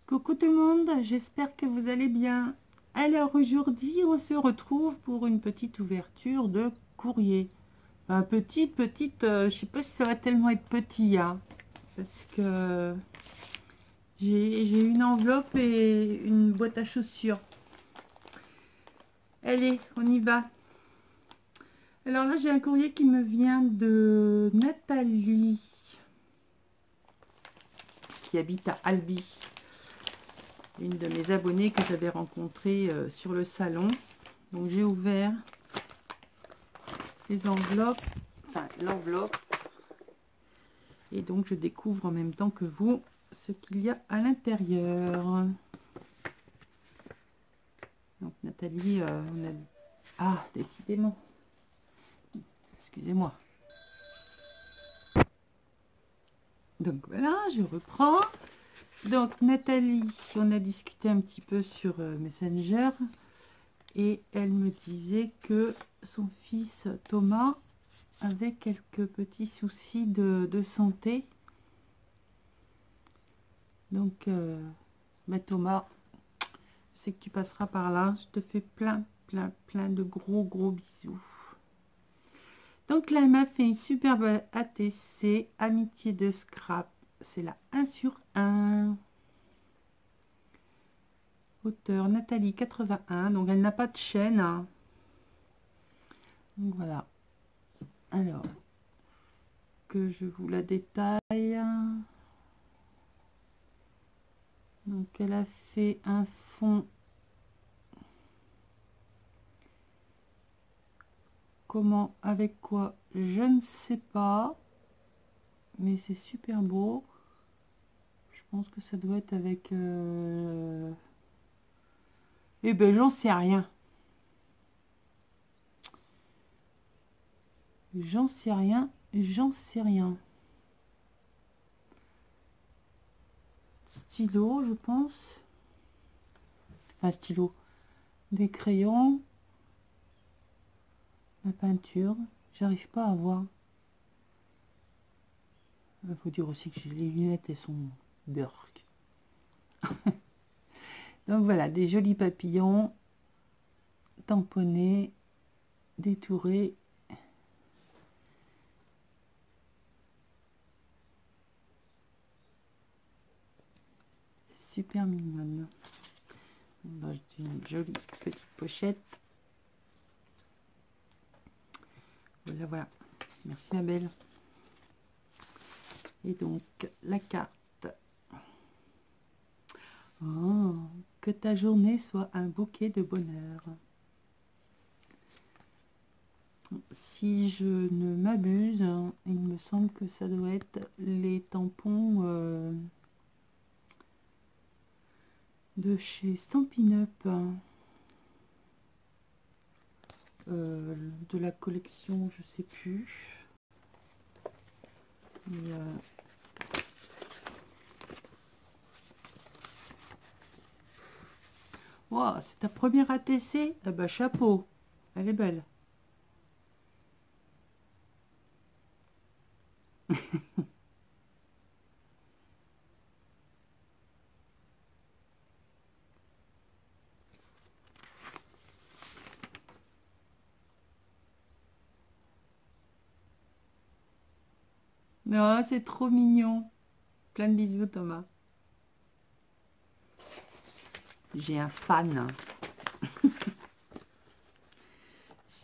Coucou tout le monde, j'espère que vous allez bien. Alors aujourd'hui, on se retrouve pour une petite ouverture de courrier. Enfin, petite, je sais pas si ça va tellement être petit, hein, parce que j'ai une enveloppe et une boîte à chaussures. Allez, on y va. Alors là, j'ai un courrier qui me vient de Nathalie, qui habite à Albi. Une de mes abonnées que j'avais rencontrée sur le salon. Donc j'ai ouvert les enveloppes, enfin l'enveloppe, et donc je découvre en même temps que vous ce qu'il y a à l'intérieur. Donc Nathalie, on a... Ah, décidément. Excusez-moi. Donc voilà, je reprends. Donc Nathalie, on a discuté un petit peu sur Messenger, et elle me disait que son fils Thomas avait quelques petits soucis de santé. Donc Thomas, je sais que tu passeras par là. Je te fais plein de gros bisous. Donc là, elle m'a fait une superbe ATC, Amitié de Scrap. C'est la 1 sur 1. Auteur Nathalie 81. Donc elle n'a pas de chaîne, hein. Donc voilà. Alors, que je vous la détaille. Donc elle a fait un fond. Comment, avec quoi, je ne sais pas. Mais c'est super beau. Je pense que ça doit être avec... Eh ben, j'en sais rien. J'en sais rien. Stylo, je pense. Enfin, stylo. Des crayons. La peinture. J'arrive pas à voir. Il faut dire aussi que j'ai les lunettes, elles sont burk. Donc voilà, des jolis papillons. Tamponnés. Détourés. Super mignonne. Dans une jolie petite pochette. Voilà. Merci ma belle. Et donc la carte. Oh, que ta journée soit un bouquet de bonheur. Si je ne m'abuse, il me semble que ça doit être les tampons de chez Stampin' Up, de la collection, je sais plus. Mais, wow, c'est ta première ATC? Ah bah chapeau, elle est belle. Oh, c'est trop mignon. Plein de bisous Thomas. J'ai un fan.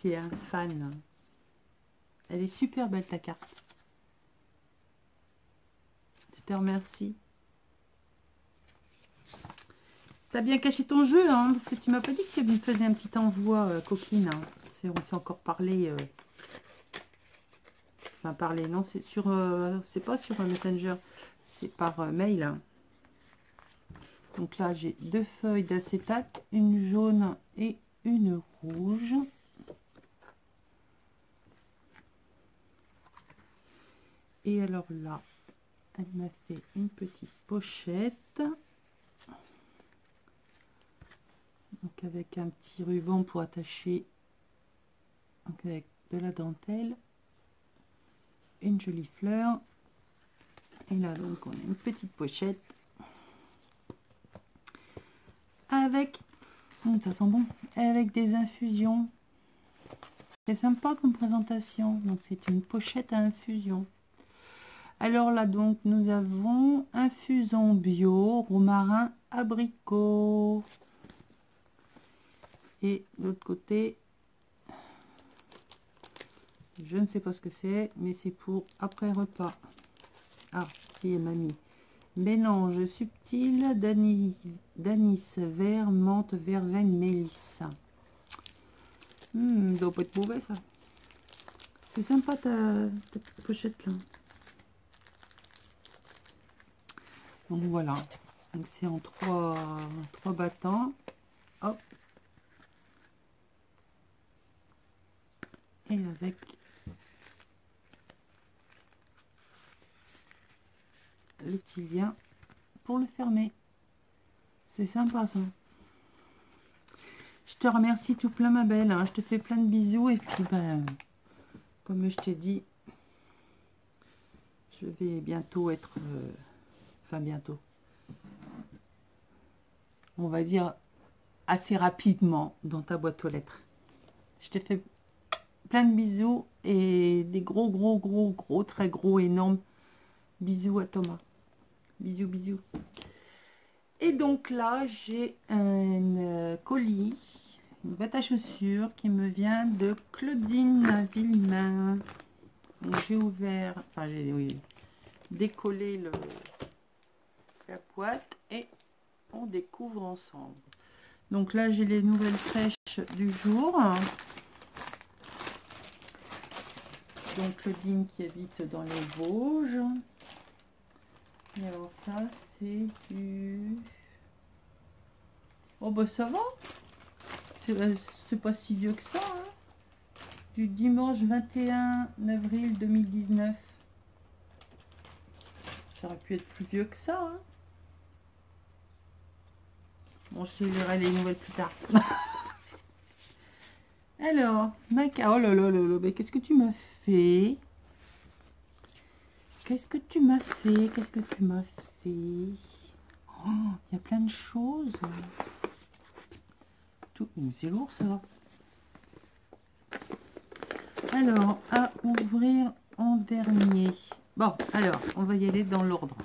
J'ai un fan. Elle est super belle ta carte. Je te remercie. T'as bien caché ton jeu, hein, parce que tu m'as pas dit que tu me faisais un petit envoi, coquine. Hein. On s'est encore parlé. Enfin, parler, non, c'est sur... c'est pas sur Messenger, c'est par mail. Hein. Donc là, j'ai 2 feuilles d'acétate, une jaune et une rouge. Et alors là, elle m'a fait une petite pochette. Donc avec un petit ruban pour attacher, donc avec de la dentelle, une jolie fleur. Et là donc on a une petite pochette. avec, ça sent bon, avec des infusions. C'est sympa comme présentation. Donc c'est une pochette à infusion. Alors là donc nous avons infusion bio, romarin, abricot. Et de l'autre côté, je ne sais pas ce que c'est, mais c'est pour après repas. Ah, si, elle m'a mis mélange subtil d'anis vert, menthe, verveine, mélisse. Ça doit pas être mauvais ça. C'est sympa ta petite pochette là. Donc voilà. Donc c'est en trois battants. Hop. Et avec le petit lien pour le fermer. C'est sympa ça. Je te remercie tout plein ma belle, hein. Je te fais plein de bisous et puis ben, comme je t'ai dit, je vais bientôt être, enfin bientôt, on va dire assez rapidement dans ta boîte aux lettres. Je te fais plein de bisous et des gros, très gros, énormes bisous à Thomas. Bisous, bisous. Et donc là, j'ai un colis, une boîte à chaussures qui me vient de Claudine Villemain. Donc j'ai ouvert, enfin j'ai décollé la boîte et on découvre ensemble. Donc là, j'ai les nouvelles fraîches du jour. Donc Claudine qui habite dans les Vosges. Et alors ça, c'est du... Oh bah ça va. C'est pas si vieux que ça. Hein. Du dimanche 21 avril 2019. Ça aurait pu être plus vieux que ça. Hein. Bon, je lirai les nouvelles plus tard. Alors, oh là là là là, mais qu'est-ce que tu m'as fait? Qu'est-ce que tu m'as fait? Qu'est-ce que tu m'as fait? Oh, il y a plein de choses. Tout, c'est lourd ça. Alors, à ouvrir en dernier. Bon, alors, on va y aller dans l'ordre.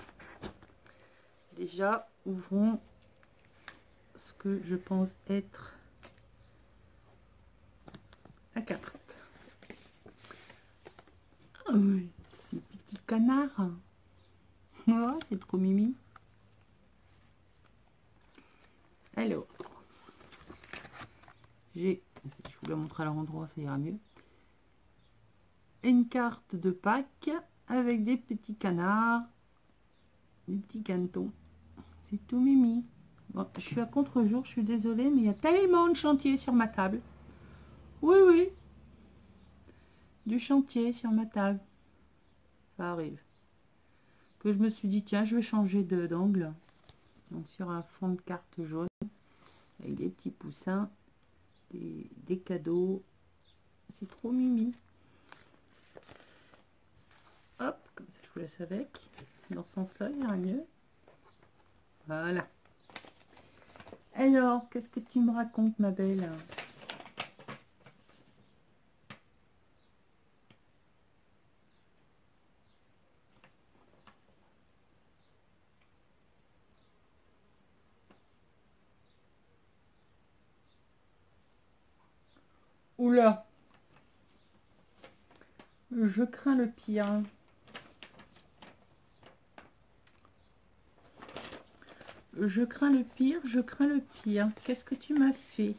Déjà, ouvrons ce que je pense être la carte. Oh, ces petits canards. Oh, c'est trop mimi. Alors, j'ai, je vous la montre à l'endroit, ça ira mieux. Une carte de Pâques avec des petits canards, des petits canetons. C'est tout mimi. Bon, je suis à contre-jour, je suis désolée, mais il y a tellement de chantier sur ma table. Oui, oui. Du chantier sur ma table. Ça arrive. Que je me suis dit, tiens, je vais changer d'angle. Donc sur un fond de carte jaune, avec des petits poussins, des cadeaux. C'est trop mimi. Hop, comme ça je vous laisse avec. Dans ce sens-là, il ira mieux. Voilà. Alors, qu'est-ce que tu me racontes, ma belle? Oula, je crains le pire. Je crains le pire, je crains le pire. Qu'est-ce que tu m'as fait?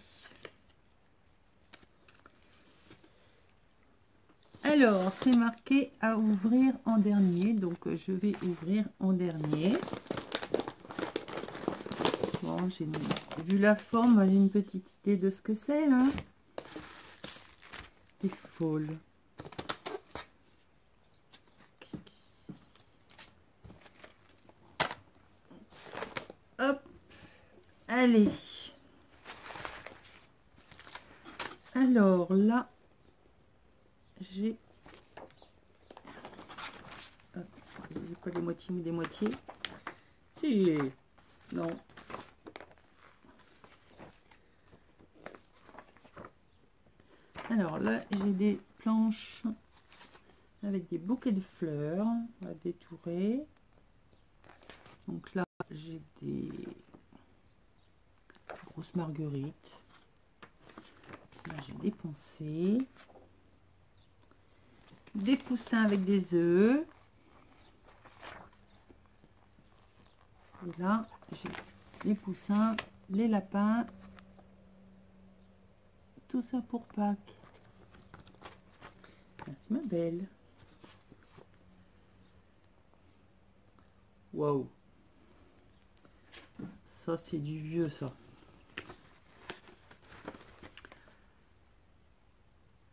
Alors, c'est marqué à ouvrir en dernier. Donc, je vais ouvrir en dernier. Bon, j'ai vu la forme, j'ai une petite idée de ce que c'est, là. Des faules. Qu'est-ce que c'est? Hop. Allez. Alors, là, j'ai pas des moitiés mais des moitiés. Si, non. Alors là, j'ai des planches avec des bouquets de fleurs. On va détourer. Donc là, j'ai des grosses marguerites. Là, j'ai des pensées. Des coussins avec des œufs. Et là, j'ai les poussins, les lapins. Tout ça pour Pâques. Merci ma belle. Waouh. Ça, c'est du vieux, ça.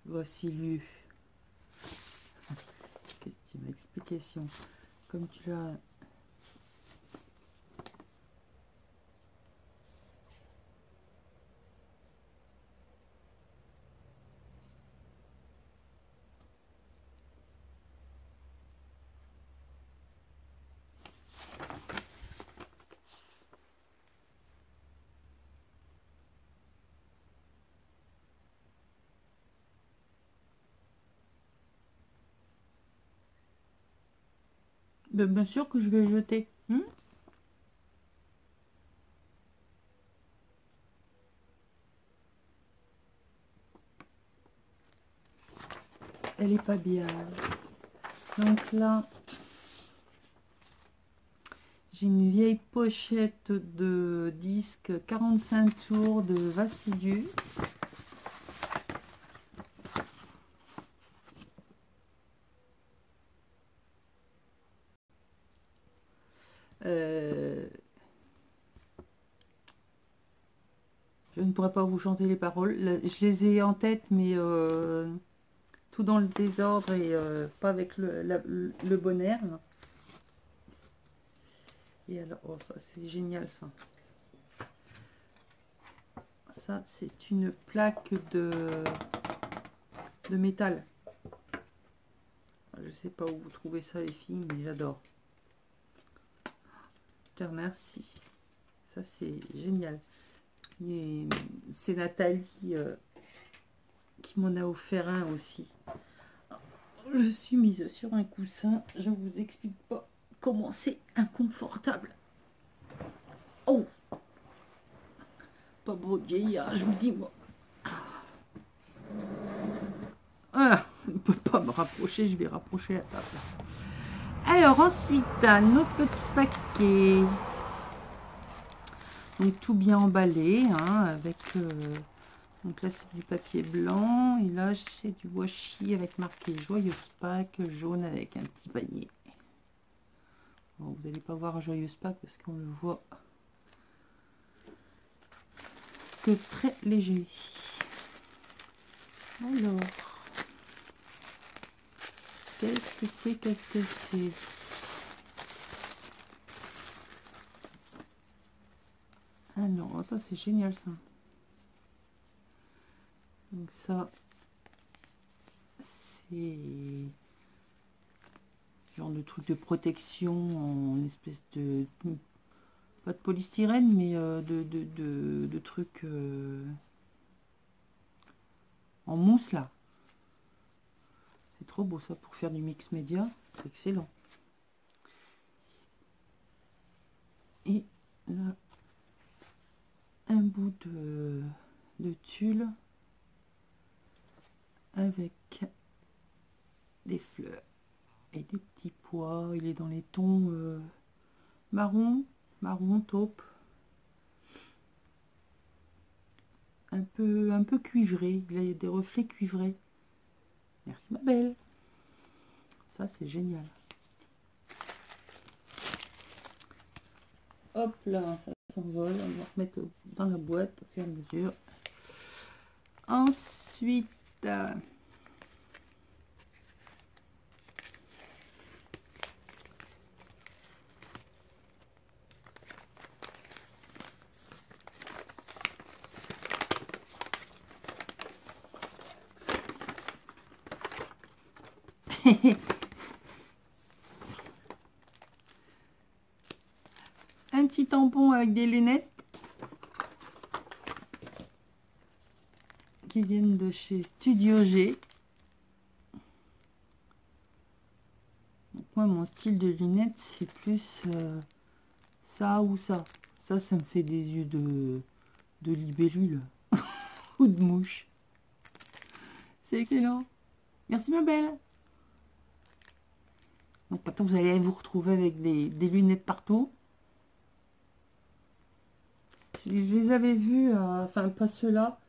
Voici lu. Question, explication. Comme tu l'as... Ben, bien sûr que je vais jeter. Elle est pas bien. Donc là, j'ai une vieille pochette de disques 45 tours de Vassilu. Je ne pourrais pas vous chanter les paroles. Je les ai en tête, mais tout dans le désordre et pas avec le bon air. Et alors, oh, ça c'est génial ça. Ça c'est une plaque de métal. Je sais pas où vous trouvez ça les filles, mais j'adore. Je te remercie. Ça c'est génial. C'est Nathalie qui m'en a offert un aussi. Je suis mise sur un coussin. Je vous explique pas comment c'est inconfortable. Oh, pas beau vieillard, je vous dis moi. Voilà, je ne peux pas me rapprocher, je vais rapprocher la table. Alors ensuite, un autre petit paquet. Donc tout bien emballé, hein, avec... donc là c'est du papier blanc, et là c'est du washi avec marqué Joyeuse Pâques jaune avec un petit panier. Bon, vous n'allez pas voir Joyeuse Pâques parce qu'on le voit que très léger. Alors, qu'est-ce que c'est? Ah non, ça c'est génial ça. Donc ça, c'est genre de truc de protection en espèce de... Pas de polystyrène, mais de trucs en mousse là. C'est trop beau ça pour faire du mix média. C'est excellent. Et là, un bout de tulle avec des fleurs et des petits pois. Il est dans les tons marron taupe, un peu cuivré. Il y a des reflets cuivrés. Merci ma belle. Ça c'est génial. Hop là, ça s'envole. On va remettre dans la boîte au fur et à mesure. Ensuite, un petit tampon avec des lunettes qui viennent de chez Studio G. Donc moi, mon style de lunettes, c'est plus ça ou ça. Ça me fait des yeux de libellule ou de mouche. C'est excellent. Merci ma belle. Donc maintenant, vous allez vous retrouver avec des lunettes partout. Je les avais vus, enfin pas ceux-là.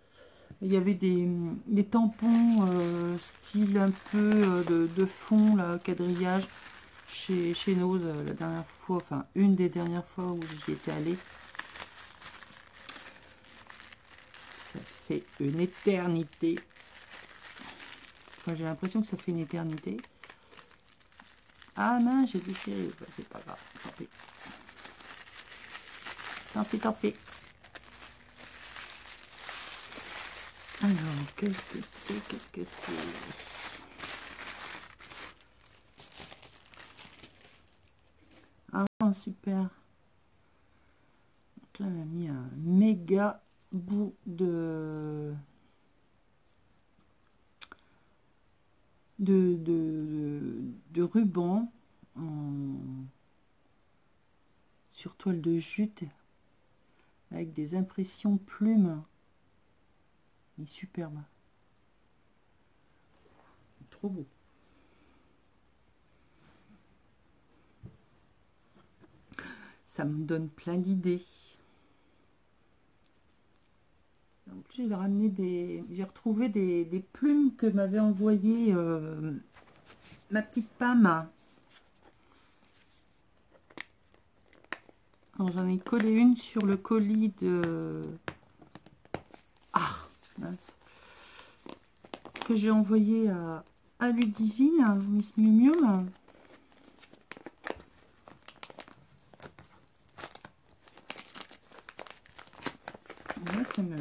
Il y avait des tampons style un peu de fond, là, quadrillage, chez Nose la dernière fois, enfin une des dernières fois où j'y étais allée. Ça fait une éternité. Enfin, j'ai l'impression que ça fait une éternité. Ah mince, j'ai déchiré. Bah, c'est pas grave, tant pis. Tant pis, tant pis. Alors, qu'est-ce que c'est? Qu'est-ce que c'est? Ah, super. Donc là, on a mis un méga bout de ruban sur toile de jute avec des impressions plumes. Il est superbe. Trop beau. Ça me donne plein d'idées. Donc j'ai ramené j'ai retrouvé des plumes que m'avait envoyé ma petite Pam. Alors j'en ai collé une sur le colis de mince, que j'ai envoyé à Ludivine, Miss Miu Miu. Là, ça me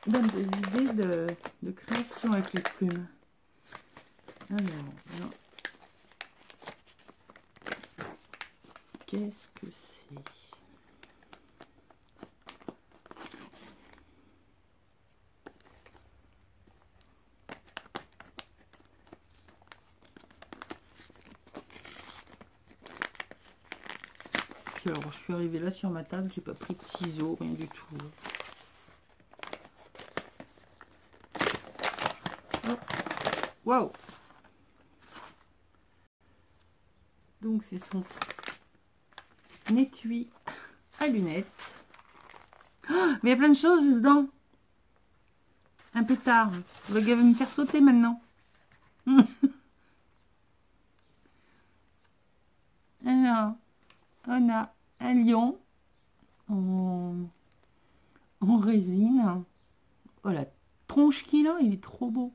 donne des idées de création avec les plumes. Alors, qu'est-ce que c'est? Puis alors, je suis arrivée là sur ma table, j'ai pas pris de ciseaux, rien du tout. Waouh! Donc c'est son étui à lunettes. Oh, mais il y a plein de choses dedans. Un pétard. Le gars va me faire sauter maintenant. Alors, on a un lion en résine. Oh, la tronche qu'il a, il est trop beau.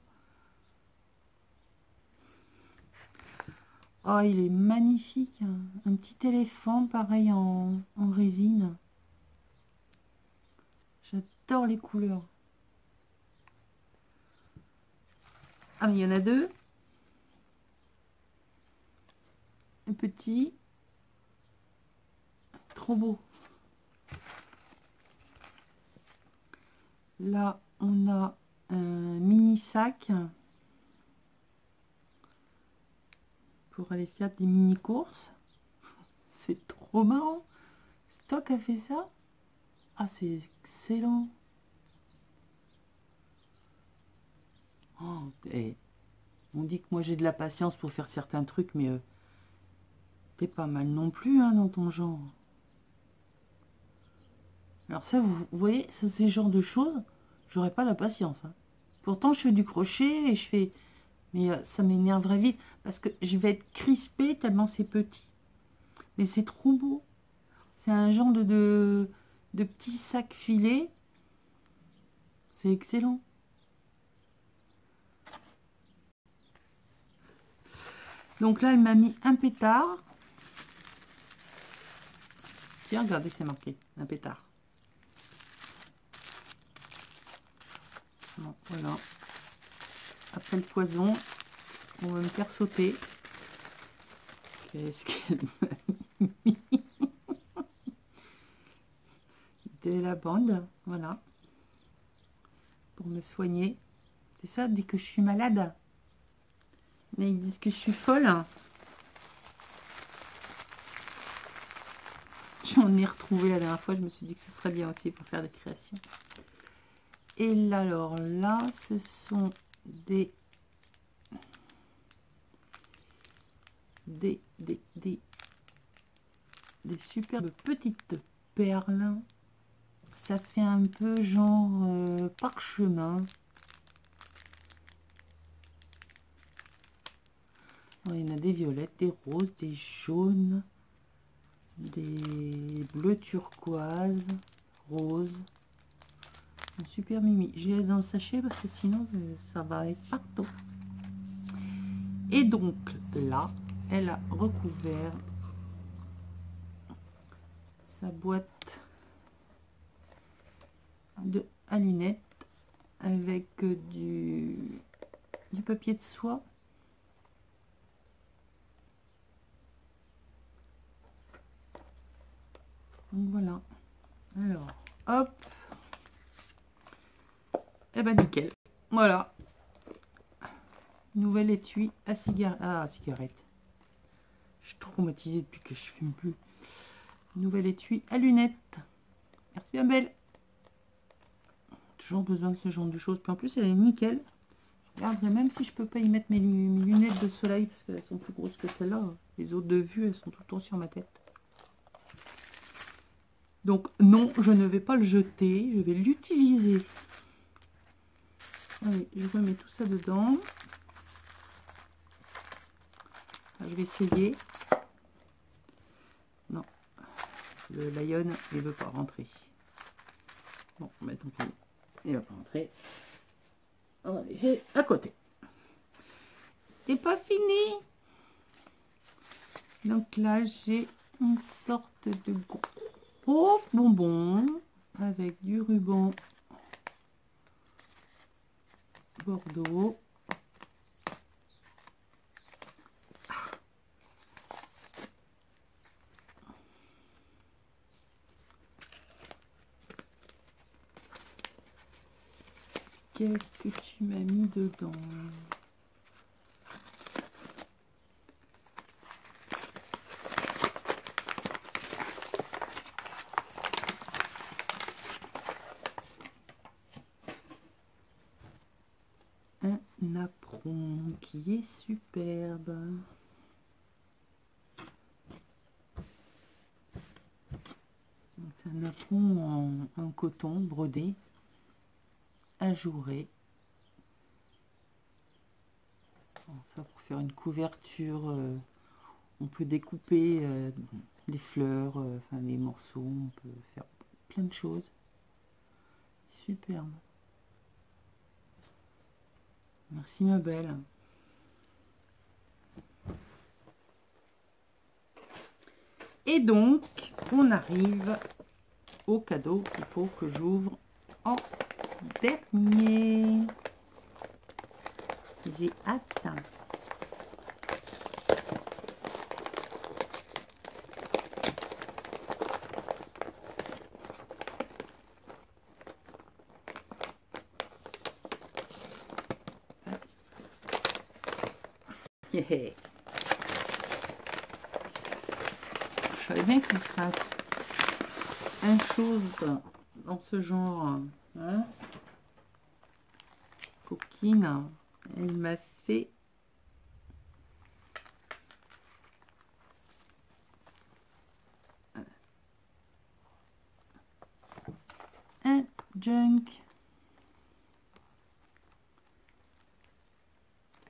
Oh, il est magnifique. Un petit éléphant, pareil, en résine. J'adore les couleurs. Ah, mais il y en a deux. Un petit. Trop beau. Là, on a un mini sac pour aller faire des mini courses. C'est trop marrant. Stock a fait ça. Ah, c'est excellent. Oh, et on dit que moi j'ai de la patience pour faire certains trucs, mais t'es pas mal non plus hein, dans ton genre. Alors ça, vous voyez, ça, c'est le genre de choses, j'aurais pas la patience. Hein. Pourtant, je fais du crochet et je fais... Mais ça m'énerverait vite parce que je vais être crispée tellement c'est petit. Mais c'est trop beau. C'est un genre de petit sac filet. C'est excellent. Donc là, elle m'a mis un pétard. Tiens, regardez, c'est marqué, un pétard. Bon, voilà. Après le poison, on va me faire sauter. Qu'est-ce qu'elle m'a mis? De la bande, voilà. pour me soigner. C'est ça, dès que je suis malade. Mais ils disent que je suis folle. J'en ai retrouvé la dernière fois. Je me suis dit que ce serait bien aussi pour faire des créations. Et là, alors là, ce sont des superbes petites perles. Ça fait un peu genre parchemin. Alors, il y en a des violettes, des roses, des jaunes, des bleus turquoise, roses. Un super mimi. Je les laisse dans le sachet parce que sinon ça va être partout. Et donc là, elle a recouvert sa boîte à lunettes avec du papier de soie. Donc voilà. Alors, hop. Et ben nickel. Voilà. Nouvel étui à cigarette. Je suis traumatisée depuis que je fume plus. Nouvel étui à lunettes. Merci bien belle. Toujours besoin de ce genre de choses. Puis en plus elle est nickel. Je regarderai même si je peux pas y mettre mes lunettes de soleil parce qu'elles sont plus grosses que celles-là. Les autres de vue elles sont tout le temps sur ma tête. Donc non, je ne vais pas le jeter. Je vais l'utiliser. Allez, je remets tout ça dedans. Je vais essayer. Non, le lion il veut pas rentrer. Bon, mais tant pis, il va pas rentrer. On va laisser à côté. C'est pas fini. Donc là j'ai une sorte de gros bonbon avec du ruban bordeaux. Qu'est-ce que tu m'as mis dedans? Un napperon qui est superbe. C'est un napperon en coton brodé. Ajouré. Bon, ça pour faire une couverture, on peut découper les fleurs, enfin les morceaux, on peut faire plein de choses. Superbe. Merci ma belle. Et donc on arrive au cadeau qu'il faut que j'ouvre en dernier. J'ai hâte. Yeah. Je savais bien que ce sera une chose dans ce genre. Hein? Coquine, elle m'a fait un junk.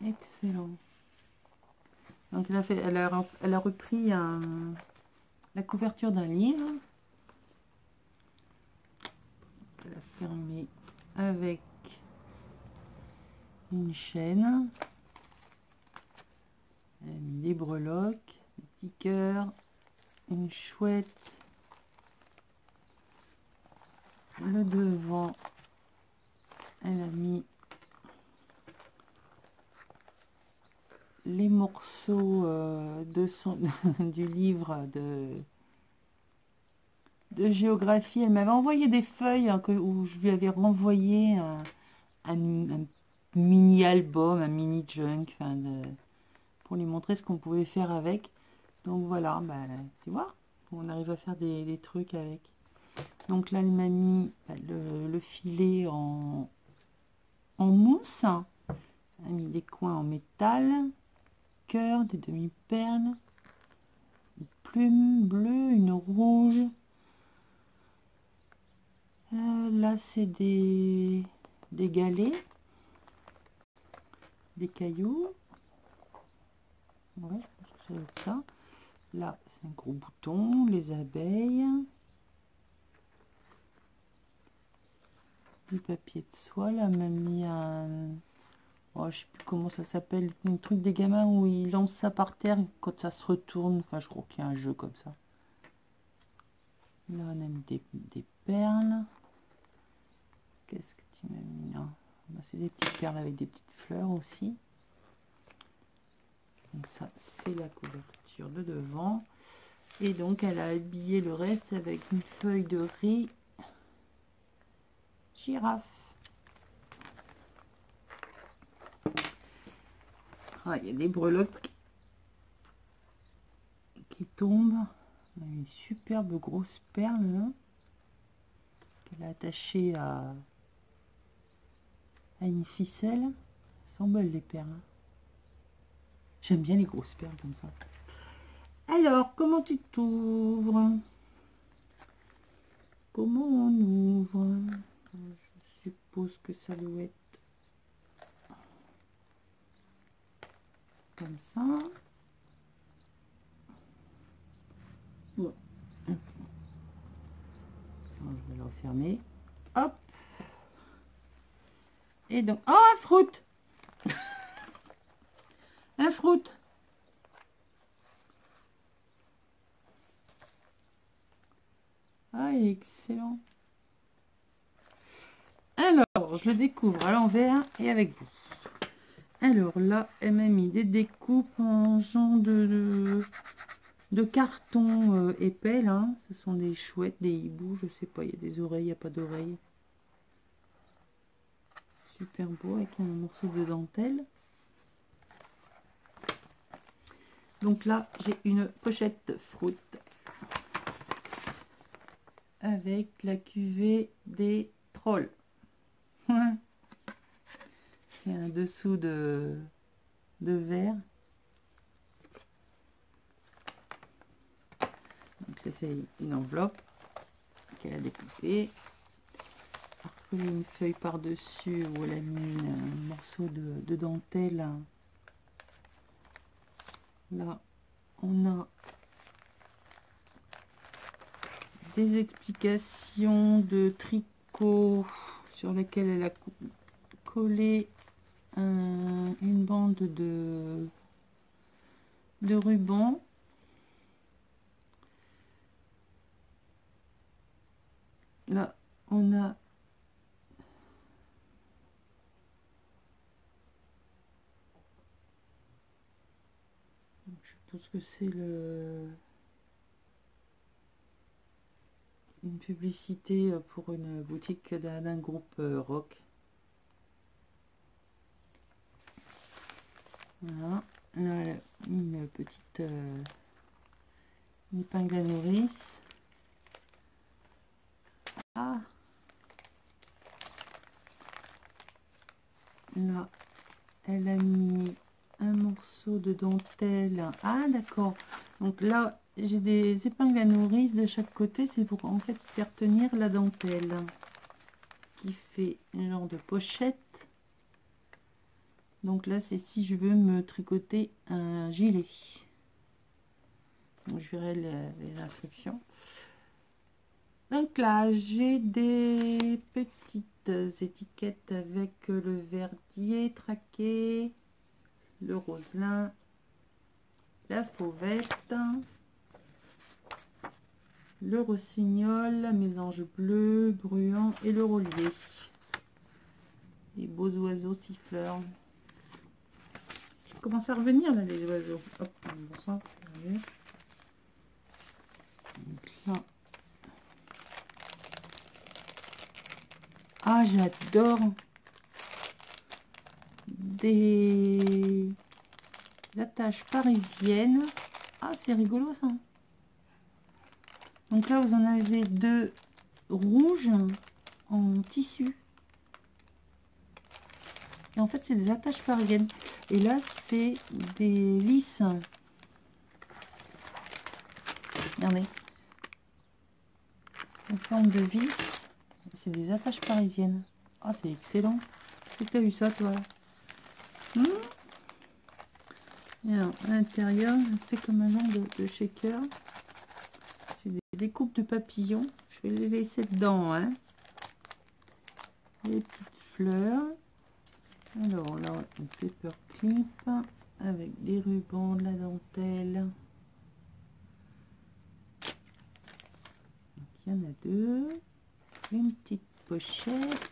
Excellent. Donc elle a repris la couverture d'un livre. Elle a fermé avec une chaîne. Elle a mis des breloques, des petits cœurs, une chouette. Le devant, elle a mis les morceaux du livre de géographie. Elle m'avait envoyé des feuilles où je lui avais renvoyé un mini album, un mini junk, enfin, pour lui montrer ce qu'on pouvait faire avec. Donc voilà, bah, tu vois, on arrive à faire des trucs avec. Donc là, elle m'a mis le filet en mousse. Elle a mis des coins en métal, cœur, des demi-perles, une plume bleue, une rouge. Là, c'est des galets, des cailloux. Ouais, je pense que ça doit être ça. Là, c'est un gros bouton, les abeilles. Du papier de soie. Là, elle m'a mis un... Oh, je sais plus comment ça s'appelle. Un truc des gamins où ils lancent ça par terre quand ça se retourne. Enfin, je crois qu'il y a un jeu comme ça. Là, on a mis des perles. Qu'est-ce que tu m'as mis là? Bah, c'est des petites perles avec des petites fleurs aussi. Donc ça, c'est la couverture de devant. Et donc, elle a habillé le reste avec une feuille de riz girafe. Ah, il y a des breloques qui tombent. Une superbe grosse perle là, qu'elle a attachée à une ficelle. Elles sont belles les perles. J'aime bien les grosses perles comme ça. Alors, comment tu t'ouvres? Comment on ouvre? Je suppose que ça doit être comme ça. Ouais. Je vais le refermer. Hop. Et donc, oh, un fruit. Un fruit. Ah, il est excellent. Alors, je le découvre à l'envers et avec vous. Alors là, elle m'a mis des découpes en genre de carton épais, là. Ce sont des chouettes, des hiboux, je sais pas, il y a des oreilles, il n'y a pas d'oreilles. Super beau, avec un morceau de dentelle. Donc là, j'ai une pochette fruit avec la cuvée des trolls. C'est un dessous de verre. Donc là, c'est une enveloppe qu'elle a découpée. Recoller une feuille par-dessus où elle a mis un morceau de dentelle. Là, on a des explications de tricot sur lesquelles elle a collé une bande de ruban. Là, on a je suppose que c'est une publicité pour une boutique d'un groupe rock. Voilà, là, une petite une épingle à nourrice. Ah, là, elle a mis un morceau de dentelle. Ah, d'accord. Donc là, j'ai des épingles à nourrice de chaque côté. C'est pour en fait faire tenir la dentelle qui fait un genre de pochette. Donc là, c'est si je veux me tricoter un gilet. Donc, je verrai les instructions. Donc là, j'ai des petites étiquettes avec le verdier traqué, le roselin, la fauvette, le rossignol, la mésange bleue, bruant et le rolier. Les beaux oiseaux siffleurs. Commence à revenir là, les oiseaux. Hop, bon sang, donc là. Ah, j'adore des attaches parisiennes. Ah, c'est rigolo ça. Donc là, vous en avez deux rouges en tissu. Et en fait, c'est des attaches parisiennes. Et là, c'est des lisses. Regardez. En forme de vis. C'est des attaches parisiennes. Ah, c'est excellent. Tu as eu ça, toi? Et alors, à l'intérieur, je fais comme un genre de shaker. J'ai des découpes de papillons. Je vais les laisser dedans. Hein. Les petites fleurs. Alors là, un paper clip avec des rubans, de la dentelle. Donc, il y en a deux. Une petite pochette.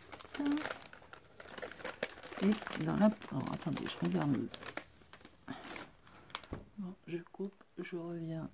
Et dans la... Alors, attendez, je regarde. Bon, je coupe, je reviens